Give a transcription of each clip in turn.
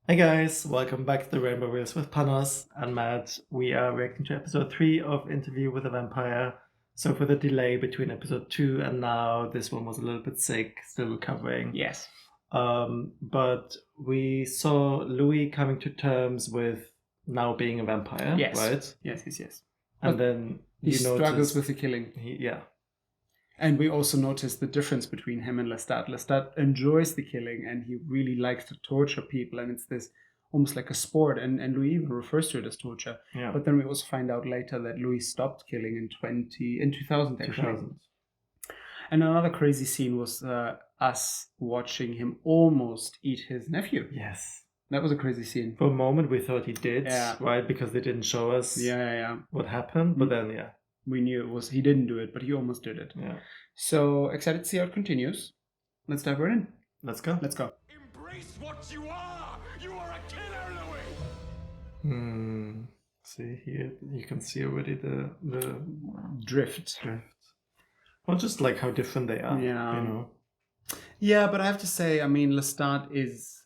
Hey guys, welcome back to the Rainbow Wheels with Panos and Matt. We are reacting to episode 3 of Interview with a Vampire. So for the delay between episode 2 and now, this one was a little bit sick, still recovering. Yes. But we saw Louis coming to terms with now being a vampire, Yes. right? Yes. And then He you struggles noticed with the killing. Yeah. And we also noticed the difference between him and Lestat. Lestat enjoys the killing and he really likes to torture people, and it's this almost like a sport, and Louis even refers to it as torture. Yeah. But then we also find out later that Louis stopped killing in 2000 actually. 2000. And another crazy scene was us watching him almost eat his nephew. Yes. That was a crazy scene. For a moment we thought he did, Yeah. right? Because they didn't show us what happened, but then we knew it was he didn't do it, but he almost did it. Yeah. So excited to see how it continues. Let's dive right in. Let's go. Embrace what you are! You are a killer, Louis! See here, you can see already the drift. Well, just like how different they are. Yeah. You know? Yeah, but I have to say, I mean, Lestat is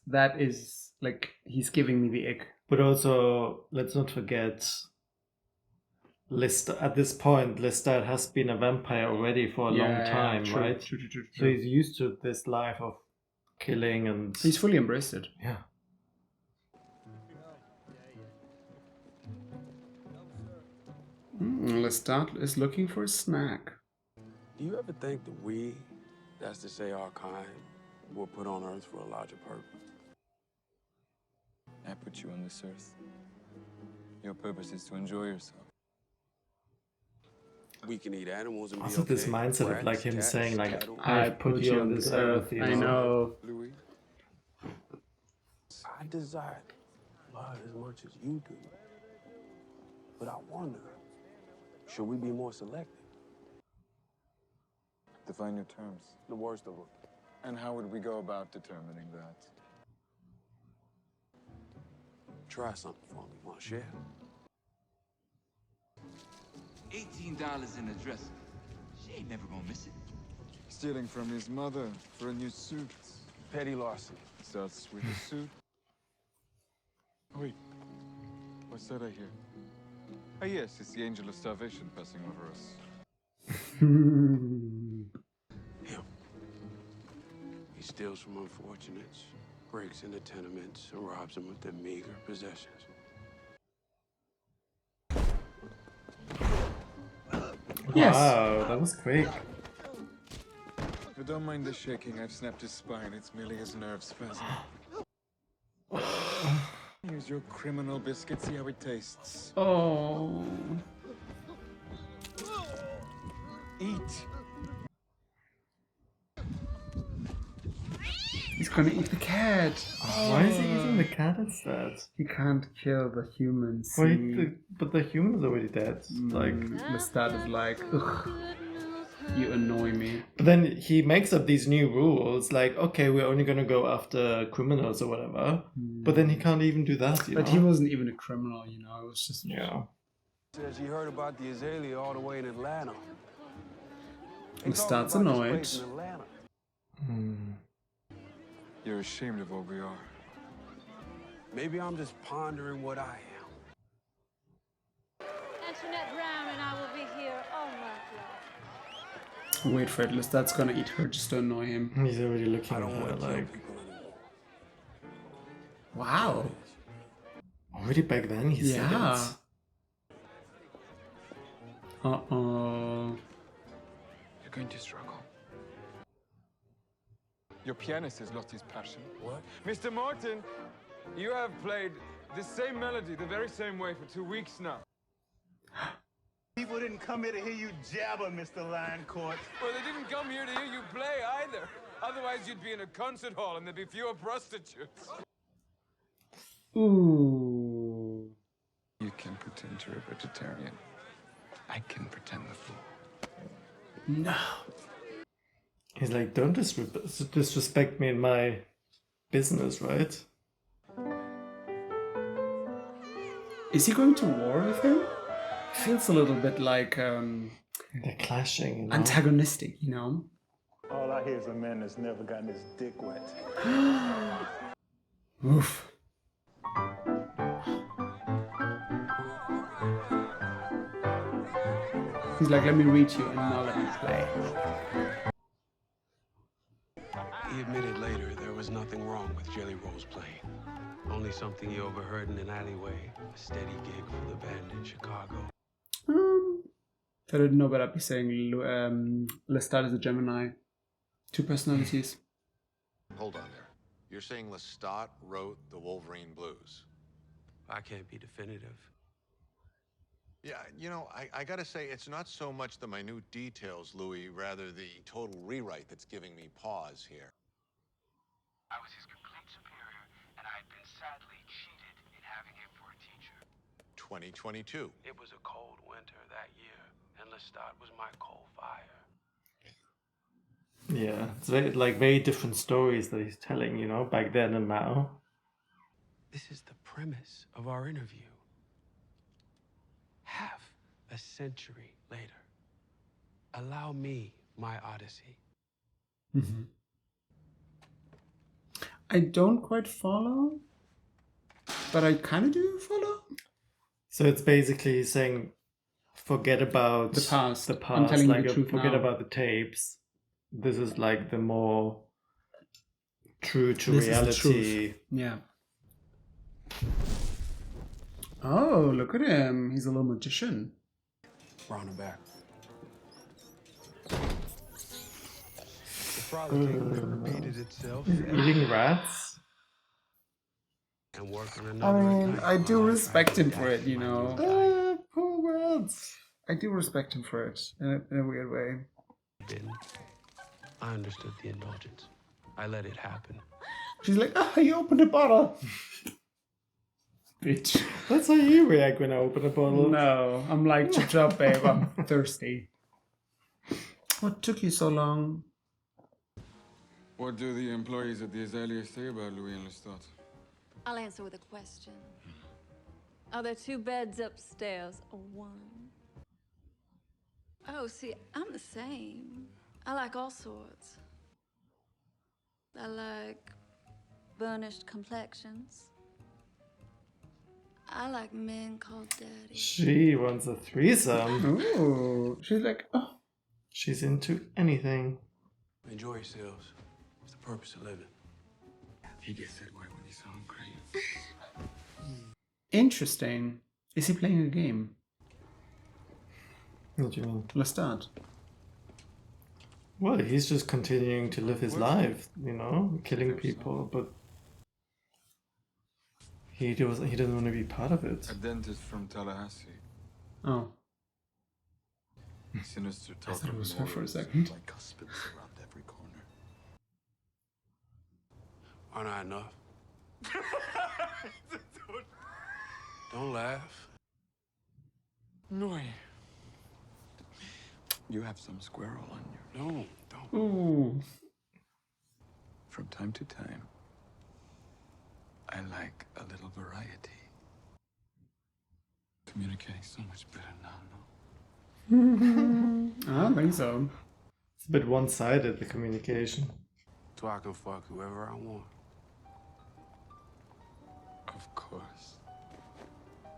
like he's giving me the ick. But also, let's not forget, at this point, Lestat has been a vampire already for a long time, true, right? True. So he's used to this life of killing and... He's fully embraced it. Yeah. Lestat is looking for a snack. Do you ever think that we, that's to say our kind, were put on Earth for a larger purpose? I put you on this earth. Your purpose is to enjoy yourself. We can eat animals and Also be okay. this mindset of like him Rats, saying like, cattle. I put you on this earth, you know? I know. Louis, I desire blood as much as you do. But I wonder, should we be more selective? Define your terms. The worst of them. And how would we go about determining that? Try something for me. Want to share? $18 in a dress. She ain't never gonna miss it. Stealing from his mother for a new suit. Petty larceny. Starts with a suit. Oh, wait. What's that I hear? Ah, yes, it's the angel of starvation passing over us. Him. He steals from unfortunates, breaks into tenements, and robs them of their meager possessions. Yes. Wow, that was quick. But don't mind the shaking. I've snapped his spine. It's merely his nerve spasm. Here's your criminal biscuit. See how it tastes. Oh. Eat. He's gonna eat the cat. Why is he eating the cat instead? He can't kill the humans. But the human is already dead. Like, Lestat is like, ugh, you annoy me. but then he makes up these new rules, like, okay, we're only gonna go after criminals or whatever. But then he can't even do that, you know? But he wasn't even a criminal, you know. It was just Says he heard about the Azalea all the way in Atlanta. Lestat's annoyed. You're ashamed of what we are. Maybe I'm just pondering what I am. Antoinette Brown and I will be here all night long. Wait for it. Lestat's gonna eat her just to annoy him. He's already looking I at don't her want to kill like... people anymore. Wow. Already back then he said Yeah. it. Uh-oh. You're going to struggle. Your pianist has lost his passion. What? Mr. Martin, you have played the same melody the very same way for 2 weeks now. People didn't come here to hear you jabber, Mr. Linecourt. Well, they didn't come here to hear you play either. Otherwise, you'd be in a concert hall and there'd be fewer prostitutes. Ooh. You can pretend you're a vegetarian. I can pretend the fool. No. He's like, don't disrespect me in my business, right? Is he going to war with him? Feels a little bit like They're clashing, you know? antagonistic, you know? All I hear is a man that's never gotten his dick wet. Oof. He's like, let me read you and now let me play. He admitted later there was nothing wrong with Jelly Roll's playing. Only something he overheard in an alleyway. A steady gig for the band in Chicago. If I didn't know, but I'd be saying Lestat is a Gemini. 2 personalities. Hold on there. You're saying Lestat wrote the Wolverine Blues? I can't be definitive. Yeah, you know, I gotta say, it's not so much the minute details, Louis, rather the total rewrite that's giving me pause here. I was his complete superior, and I had been sadly cheated in having him for a teacher. 2022. It was a cold winter that year, and Lestat was my coal fire. Yeah, it's very different stories that he's telling, you know, back then and now. This is the premise of our interview. Half a century later, allow me my odyssey. Mm-hmm. I don't quite follow, but I kind of do follow. So it's basically saying, forget about the past. I'm telling like you the truth forget now. about the tapes. This is like the more true to This reality. is the truth. Yeah. Oh, look at him. He's a little magician. Round and back. The frolic repeated itself. He's eating rats. And working I another mean, night I do on respect him for diet. it, you know. Poor rats. I do respect him for it in a weird way. I understood the indulgence. I let it happen. She's like, you opened a bottle. Bitch. That's how you react when I open a bottle. No, I'm like, chop chop, babe. I'm thirsty. What took you so long? What do the employees at the Azalea say about Louis and Lestat? I'll answer with a question. Are there 2 beds upstairs or 1? Oh, see, I'm the same. I like all sorts. I like burnished complexions. I like men called daddy. She wants a threesome. Ooh, she's like, oh. She's into anything. Enjoy yourselves. It's the purpose of living. He gets that way when he's hungry. Interesting. Is he playing a game? What do you mean? Lestat. Well, he's just continuing to live his life, you know, killing people, but he doesn't want to be part of it. A dentist from Tallahassee. Oh. Sinister I talk thought it was her for a memorials second. like cuspids around every corner. Aren't I enough? Don't laugh. No. You have some squirrel on you. No, don't. Ooh. From time to time, I like a little variety. Communicating so much better now, no? I don't think so. It's a bit one-sided, the communication. So I can fuck whoever I want. Of course.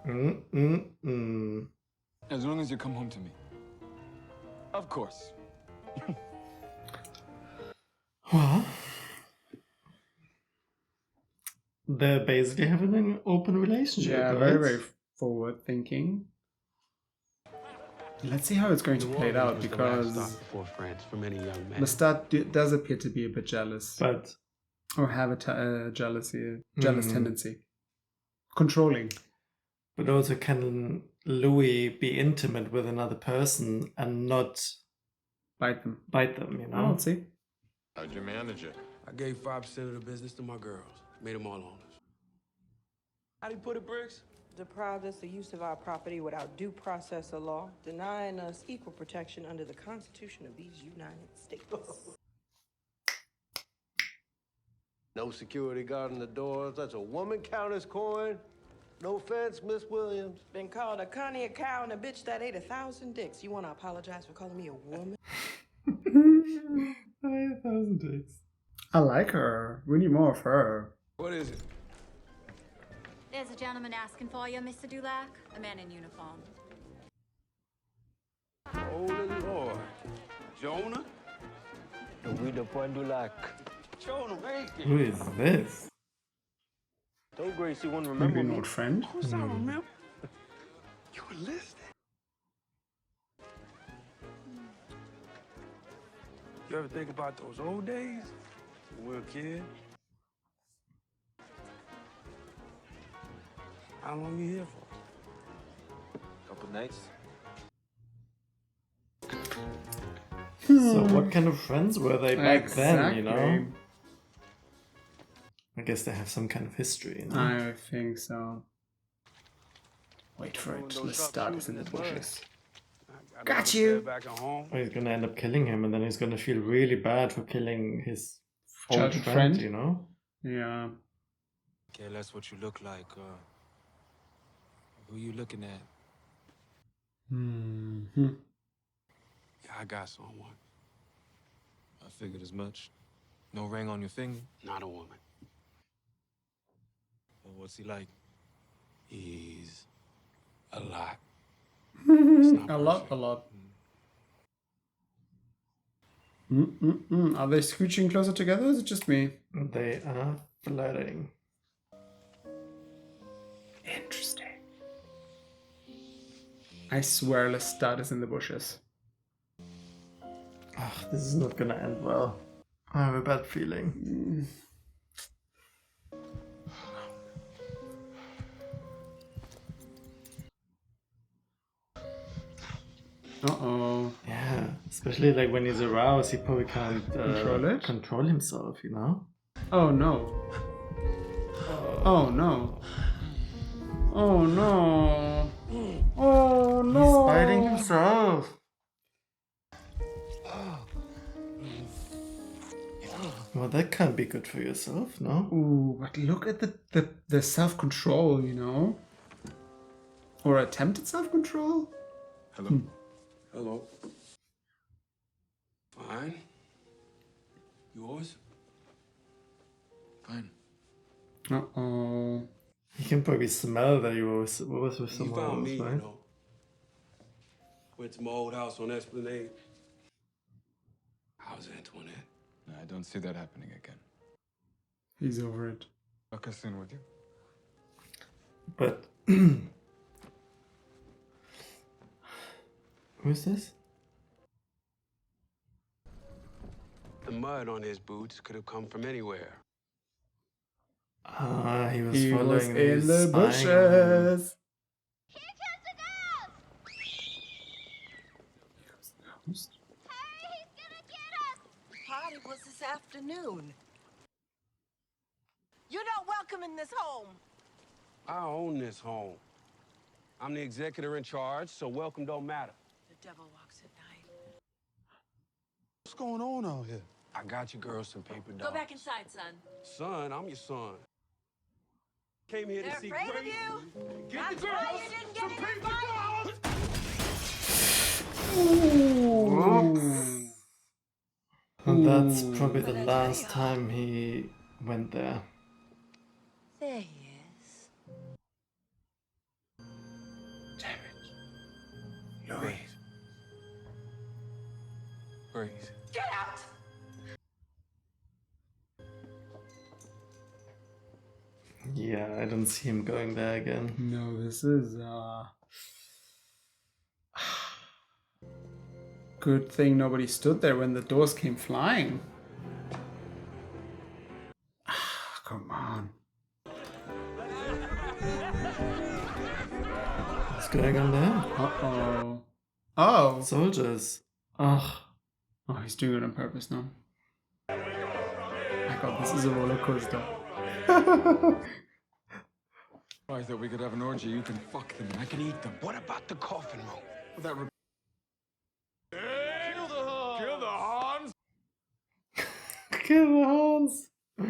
Mm-mm-mm. As long as you come home to me. Of course. Well, they're basically having an open relationship. Yeah, right? very, very forward thinking. Let's see how it's going to play it out, because For France, for many young men. Lestat does appear to be a bit jealous. But Or have a jealous tendency. Controlling. but also, can Louis be intimate with another person and not Bite them. you know? I'll see. How'd you manage it? I gave 5% of the business to my girls. Made them all owners. How do you put it, Briggs? Deprived us the use of our property without due process of law, denying us equal protection under the Constitution of these United States. No security guard on the doors. That's a woman counter's coin. No offense, Miss Williams. Been called a cunny, a cow, and a bitch that ate 1,000 dicks. You want to apologize for calling me a woman? 1,000 dicks. I like her. We need more of her. What is it? There's a gentleman asking for you, Mr. Dulac. A man in uniform. Holy Lord. Jonah? Louis de Point du Lac. Jonah, make it. Who is this? Told Gracie wouldn't Maybe remember an me. old friend. Of course I remember. You were listening. You ever think about those old days when we were a kid? How long you here for? Couple nights. So what kind of friends were they back then, you know? Exactly. I guess they have some kind of history, you know? I think so. Wait for it. Lestat is in the bushes. Got you! Back at home. Or he's gonna end up killing him, and then he's gonna feel really bad for killing his old Childhood friend, friend. you know? Yeah. Okay, that's what you look like. Who you looking at? Mm-hmm. Yeah, I got someone. I figured as much. No ring on your finger? Not a woman. Well, what's he like? He's a lot. A lot. Are they scooching closer together, or is it just me? They are flirting. Interesting. I swear Lestat is in the bushes. Ugh, this is not gonna end well. I have a bad feeling. Uh-oh. Yeah, especially like when he's aroused, he probably can't control himself, you know? Oh no. Oh no. Oh no. Oh no. He's biting himself. Well, that can't be good for yourself, no? Ooh, but look at the self-control, you know? Or attempted self-control? Hello? Hello. Fine. Yours? Fine. Uh-oh. He can probably smell that he was with You someone found else, me, right? you know. Went to my old house on Esplanade. How's Antoinette? I don't see that happening again. He's over it. Look us in with you. But who's this? The mud on his boots could have come from anywhere. Ah, he was He following was me, in the spying on him. bushes. Party was this afternoon. You're not welcome in this home. I own this home. I'm the executor in charge, so welcome don't matter. The devil walks at night. What's going on out here? I got you girls some paper dolls. Go back inside, son. Son, I'm your son. Came here They're to see afraid of Gracie. you. Get That's the girls why you didn't get some any paper advice. dolls. And that's probably the last time he went there. There he is. Louis. Grace. Get out! Yeah, I don't see him going there again. No, this is good thing nobody stood there when the doors came flying. Come on. What's going on there? Uh-oh. Oh. Soldiers. Ugh. Oh, he's doing it on purpose now. My god, this is a roller coaster. Right, that we could have an orgy, you can fuck them and I can eat them. What about the coffin room? Well, that Kill the Hans! Kill the Hans! I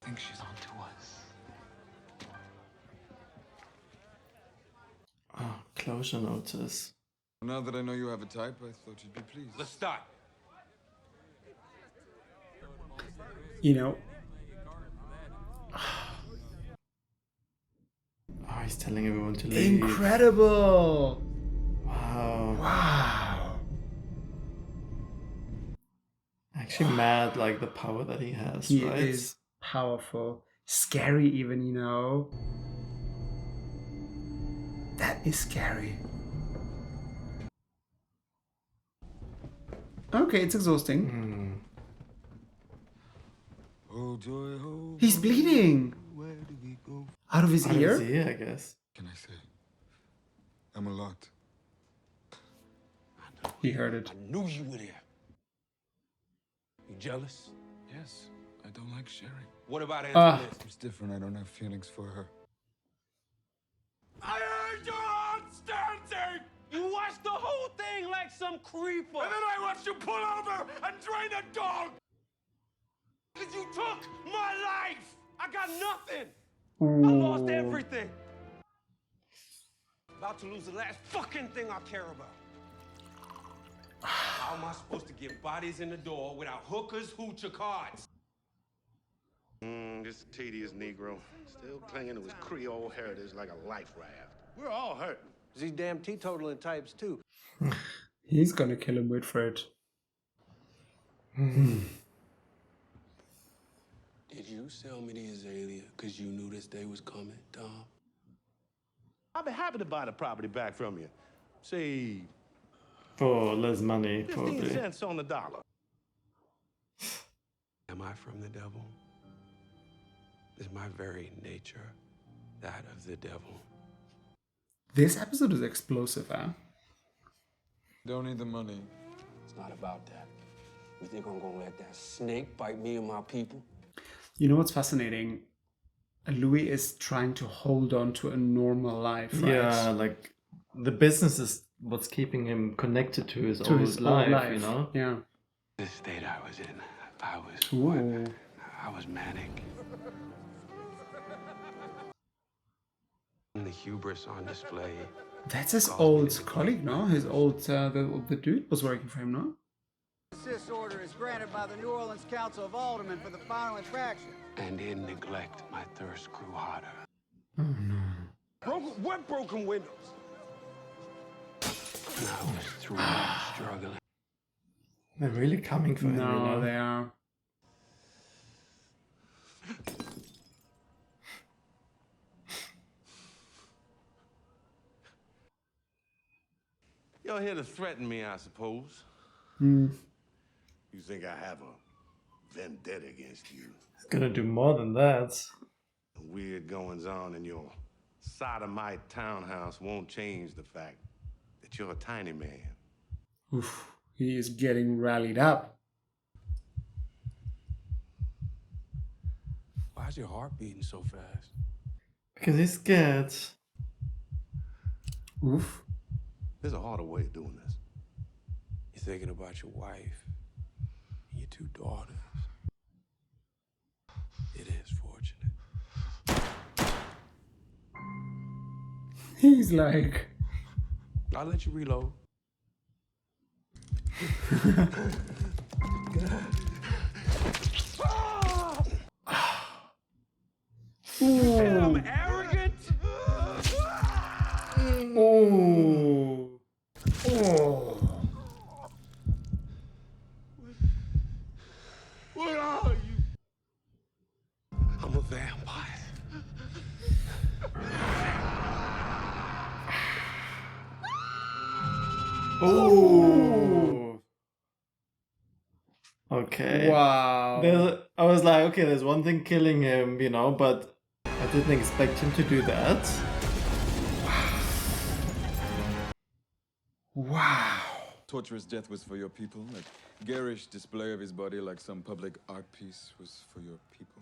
think she's on to us. Oh, closure notice. Now that I know you have a type, I thought you'd be pleased. Let's start. You know. Oh, he's telling everyone to leave. Incredible! Wow. Wow. Actually mad, like, the power that he has, He right? is powerful. Scary even, you know. That is scary. Okay, it's exhausting. He's bleeding! Out of his Out ear? of his ear, I guess. Can I say? I'm a lot. He heard it. I knew you were there. You jealous? Yes, I don't like sharing. What about Antoinette? It's different. I don't have feelings for her. I heard your heart stamping! You watched the whole thing like some creeper! And then I watched you pull over and drain a dog! Because you took my life! I got nothing! I lost everything! About to lose the last fucking thing I care about. How am I supposed to get bodies in the door without hookers, hooch, or cards? This tedious Negro, still clinging to his Creole heritage like a life raft. We're all hurting. These damn teetotaling types, too. He's gonna kill him, wait for it. Did you sell me the Azalea because you knew this day was coming, Tom? I'd be happy to buy the property back from you. Say, For less money, 15 probably. cents on the dollar. Am I from the devil? Is my very nature that of the devil? This episode is explosive, huh? Don't need the money. It's not about that. You think I'm gonna let that snake bite me and my people? You know what's fascinating? Louis is trying to hold on to a normal life, right? Yeah, like, the business is what's keeping him connected to his old life, you know? Yeah. The state I was in, I was manic. And the hubris on display. That's his old colleague, no? His old, the dude was working for him, no? This order is granted by the New Orleans Council of Aldermen for the final infraction. And in neglect, my thirst grew hotter. Oh no. What broken windows? And I was through struggling. They're really coming for him, you No, know? they are. You're here to threaten me, I suppose. Hmm. You think I have a vendetta against you? He's gonna do more than that. The weird goings on in your sodomite townhouse won't change the fact that you're a tiny man. Oof. He is getting rallied up. Why's your heart beating so fast? Because he's scared. Oof. There's a harder way of doing this. You're thinking about your wife and your two daughters. It is fortunate. He's like... I'll let you reload. And I'm arrogant. Oh. Oh. What are you? I'm a vampire. Oh. Okay. Wow. I was like, okay, there's one thing killing him, you know, but I didn't expect him to do that. Wow. Torturous death was for your people. Like garish display of his body like some public art piece was for your people.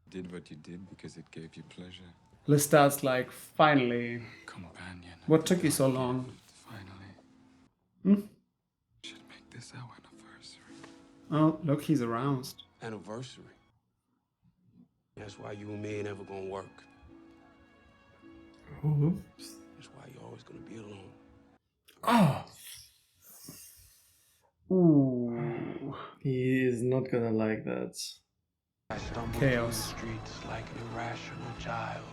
Did what you did because it gave you pleasure. Lestat's like, finally. Companion. What took you so long? Finally. Hmm? Should make this our anniversary. Oh, look, he's aroused. Anniversary. That's why you and me ain't ever gonna work. Oops. That's why you're always gonna be alone. Oh. Ooh. He is not gonna like that. I stumbled Chaos. through the streets like an irrational child.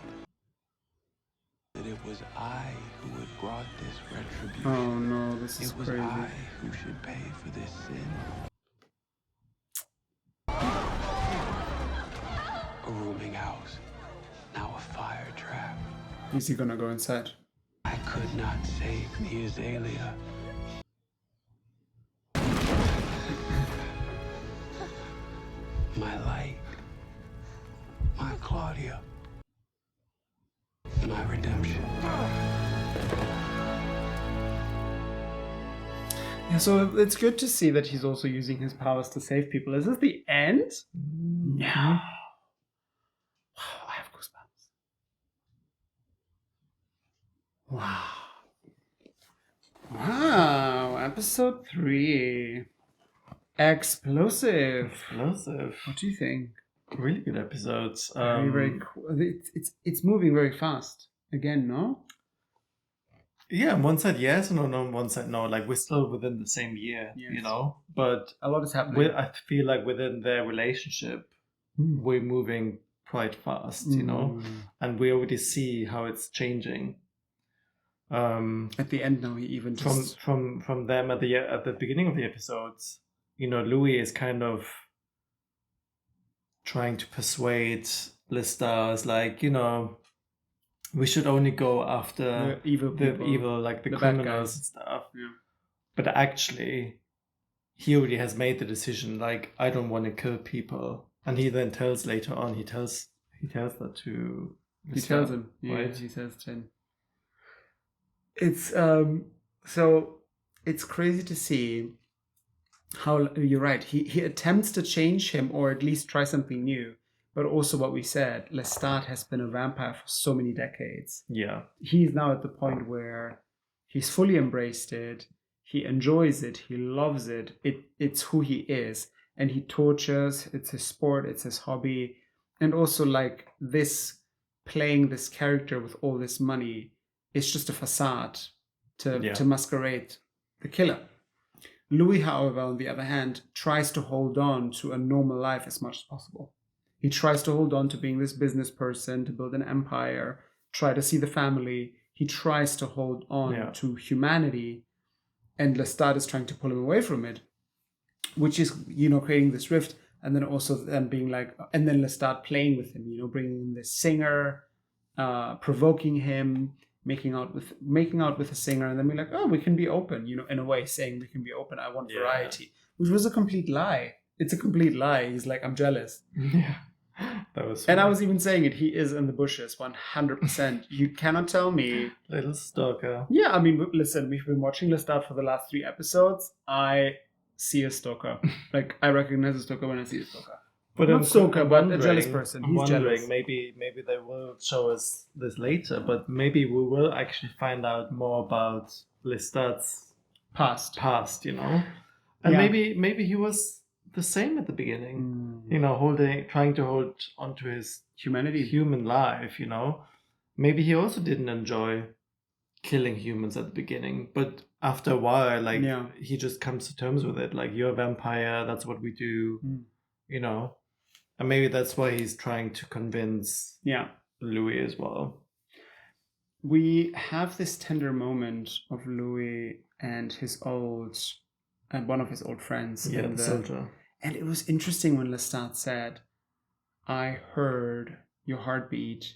That it was I who had brought this retribution. Oh no, this is It was crazy. I who should pay for this sin. A rooming house, now a fire trap. Is he gonna go inside? I could not save the Azalea. My light, my Claudia, my redemption. Yeah, so it's good to see that he's also using his powers to save people. Is this the end? No. Wow, I have goosebumps. Wow. Wow, episode 3. Explosive. What do you think? Really good episodes. Very cool. It's moving very fast. Again, no? Yeah, on one side yes, and on one side no. Like we're still within the same year, you know. But a lot is happening. I feel like within their relationship, we're moving quite fast, you know, and we already see how it's changing. At the end now, he even just from them at the beginning of the episodes, you know, Louis is kind of trying to persuade Lestat, like, you know, we should only go after the evil people, like the bad criminals guys. and stuff. Yeah. But actually, he already has made the decision. Like, I don't want to kill people, and he then tells later on. He tells that to. He Lestat, tells him, yeah, right? he says to him. It's so it's crazy to see how you're right. He attempts to change him or at least try something new. But also what we said, Lestat has been a vampire for so many decades. Yeah. He's now at the point where he's fully embraced it. He enjoys it. He loves it. It's who he is. And he tortures. It's his sport. It's his hobby. And also like this, playing this character with all this money is just a facade to masquerade the killer. Louis, however, on the other hand, tries to hold on to a normal life as much as possible. He tries to hold on to being this business person, to build an empire, try to see the family. He tries to hold on to humanity, and Lestat is trying to pull him away from it, which is, you know, creating this rift, and then also them being like, and then Lestat playing with him, you know, bringing in this singer, provoking him, making out with a singer, and then being like, oh, we can be open, you know, in a way saying we can be open. I want variety, which was a complete lie. It's a complete lie. He's like, I'm jealous. Yeah. That was funny. And I was even saying it, he is in the bushes 100%. You cannot tell me. Little stalker. Yeah, I mean, listen, we've been watching Lestat for the last 3 episodes. I see a stalker. Like, I recognize a stalker when I see a stalker. But not stalker, but a jealous person. He's jealous. Maybe they will show us this later, but maybe we will actually find out more about Lestat's past, you know? And maybe he was the same at the beginning, you know, trying to hold onto his human life, you know. Maybe he also didn't enjoy killing humans at the beginning, but after a while, like, he just comes to terms with it. Like, you're a vampire, that's what we do, you know. And maybe that's why he's trying to convince Louis as well. We have this tender moment of Louis and one of his old friends. Yeah, the soldier. And it was interesting when Lestat said, I heard your heartbeat,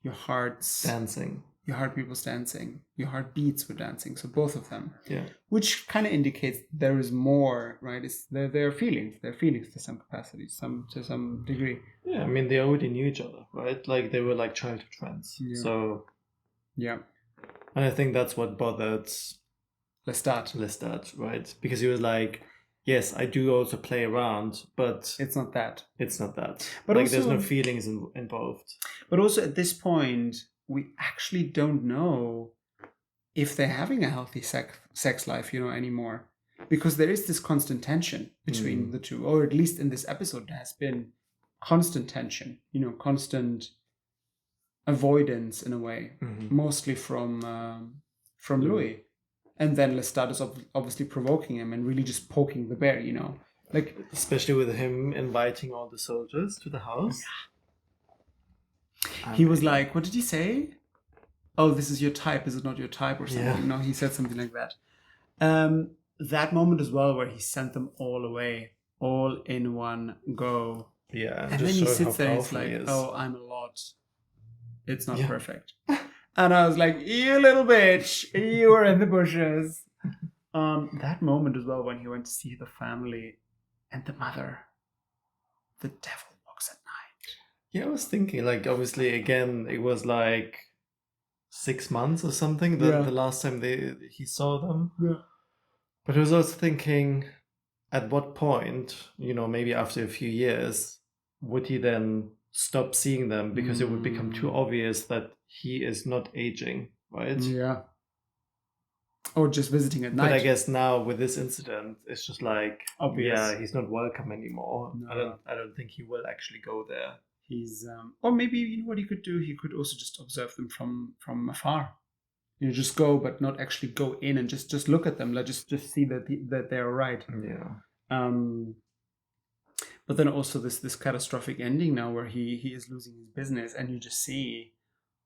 your heart's dancing. Your heartbeat was dancing. Your heartbeats were dancing. So both of them. Yeah. Which kind of indicates there is more, right? It's their feelings. Their feelings to some capacity, to some degree. Yeah, I mean, they already knew each other, right? Like, they were like childhood friends. Yeah. So. Yeah. And I think that's what bothered Lestat, right? Because he was like, yes, I do also play around, but it's not that. But like, also, there's no feelings involved. But also at this point, we actually don't know if they're having a healthy sex life, you know, anymore. Because there is this constant tension between the two, or at least in this episode, there has been constant tension, you know, constant avoidance in a way, mostly from Louis. And then Lestat is obviously provoking him and really just poking the bear, you know. Like, especially with him inviting all the soldiers to the house. He was like, what did he say? Oh, this is your type. Is it not your type or something? Yeah. No, he said something like that. That moment as well where he sent them all away, all in one go. Yeah, And then he sits there and he's like, "Oh, I'm a lot. It's not perfect." And I was like, "You little bitch, you were in the bushes." That moment as well when he went to see the family and the mother. The devil walks at night. Yeah, I was thinking, like, obviously, again, it was like 6 months or something the last time he saw them. Yeah. But I was also thinking, at what point, maybe after a few years, would he then stop seeing them because it would become too obvious that he is not aging, right? Yeah. Or just visiting at night. But I guess now with this incident, it's just like, obvious. Yeah, he's not welcome anymore. No. I don't think he will actually go there. He's or maybe you know what he could do. He could also just observe them from afar. Just go, but not actually go in and just look at them. Like just see that they're right. Yeah. But then also this catastrophic ending now where he is losing his business, and you just see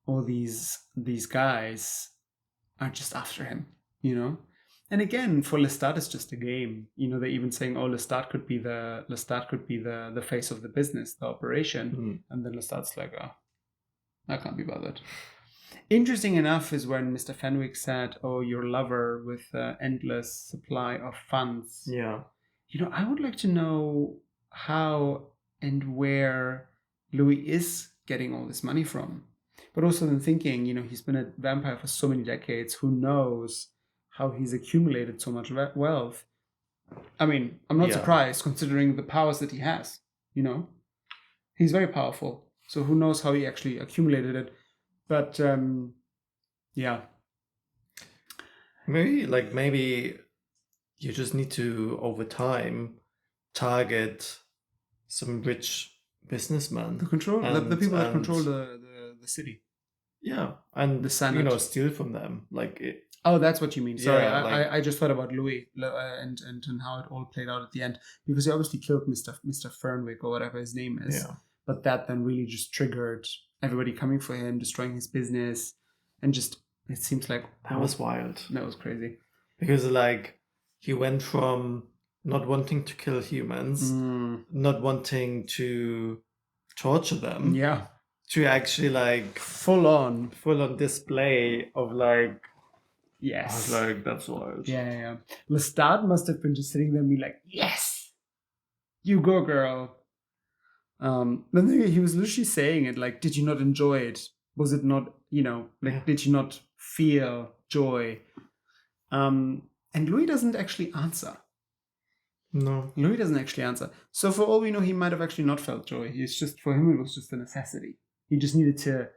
all these guys are just after him, And again, for Lestat, it's just a game. They're even saying, "Oh, Lestat could be the face of the business, the operation," and then Lestat's like, "Oh, I can't be bothered." Interesting enough is when Mr. Fenwick said, "Oh, your lover with endless supply of funds." Yeah. I would like to know how and where Louis is getting all this money from. But also then thinking, he's been a vampire for so many decades. Who knows how he's accumulated so much wealth? I mean, I'm not surprised considering the powers that he has, He's very powerful. So who knows how he actually accumulated it. But, yeah. Maybe you just need to, over time, target some rich businessmen. The people that control the city. Yeah, and the Senate. Steal from them. Oh, that's what you mean. Sorry, Yeah, I just thought about Louis and how it all played out at the end, because he obviously killed Mr. Fernwick or whatever his name is. Yeah. But that then really just triggered everybody coming for him, destroying his business, and just it seems like that was wild. That was crazy. Because he went from not wanting to kill humans, not wanting to torture them, to actually full on display of yes. I was like, that's wild. Yeah. Lestat must have been just sitting there and be like, yes, you go, girl. Then he was literally saying it like, did you not enjoy it? Was it not, did you not feel joy? And Louis doesn't actually answer. No. Louis doesn't actually answer. So for all we know, he might have actually not felt joy. For him, it was just a necessity. He just needed to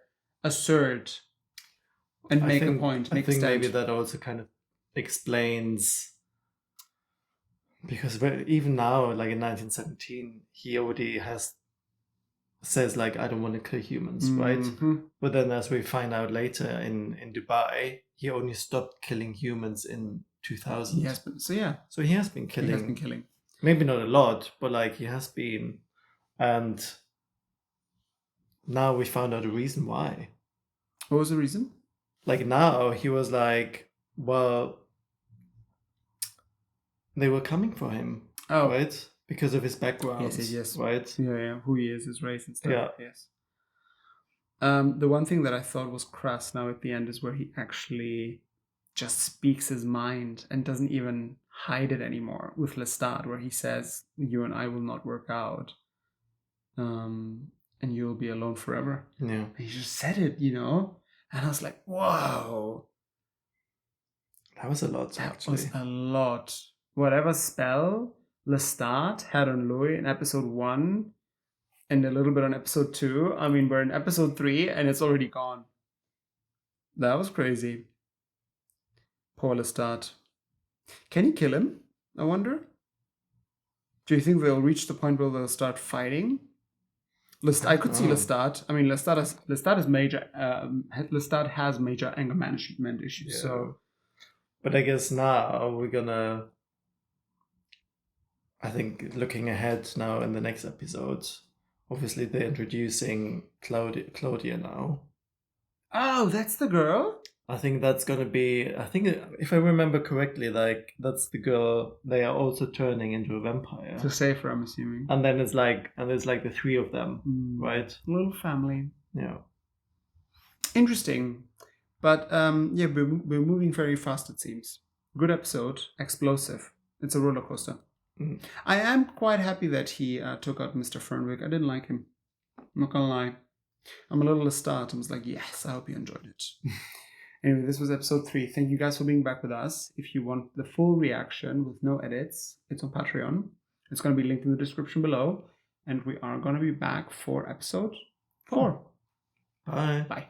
assert and make a point. I think maybe that also kind of explains, because even now, in 1917, he already says I don't want to kill humans, right? But then, as we find out later in Dubai, he only stopped killing humans in 2000. Yes, so he has been killing. He has been killing. Maybe not a lot, but he has been, and now we found out the reason why. What was the reason? Now he was well, they were coming for him. Oh, right, because of his background. Yes. Right. Yeah. Who he is, his race and stuff. Yeah. Yes. The one thing that I thought was crass now at the end is where he actually just speaks his mind and doesn't even hide it anymore with Lestat, where he says, "You and I will not work out, and you'll be alone forever." Yeah. And he just said it, and I was like, "Whoa, that was a lot." That was a lot. Whatever spell Lestat had on Louis in episode 1 and a little bit on episode 2. I mean, we're in episode 3 and it's already gone. That was crazy. Poor Lestat. Can he kill him? I wonder. Do you think they'll reach the point where they'll start fighting? I could see Lestat. I mean, Lestat has major. Lestat has major anger management issues. Yeah. So, but I guess now we're gonna. I think looking ahead now in the next episode, obviously they're introducing Claudia now. Oh, that's the girl? I think that's gonna be. I think if I remember correctly, like that's the girl. They are also turning into a vampire. It's a safer, I'm assuming. And then it's like, there's like the three of them, right? Little family. Yeah. Interesting, but yeah, we're moving very fast. It seems. Good episode. Explosive. It's a roller coaster. Mm. I am quite happy that he took out Mr. Fernwick. I didn't like him. I'm not gonna lie. I'm a little start. I was like, yes, I hope you enjoyed it. Anyway, this was episode 3. Thank you guys for being back with us. If you want the full reaction with no edits, it's on Patreon. It's going to be linked in the description below. And we are going to be back for episode 4. Bye. Bye.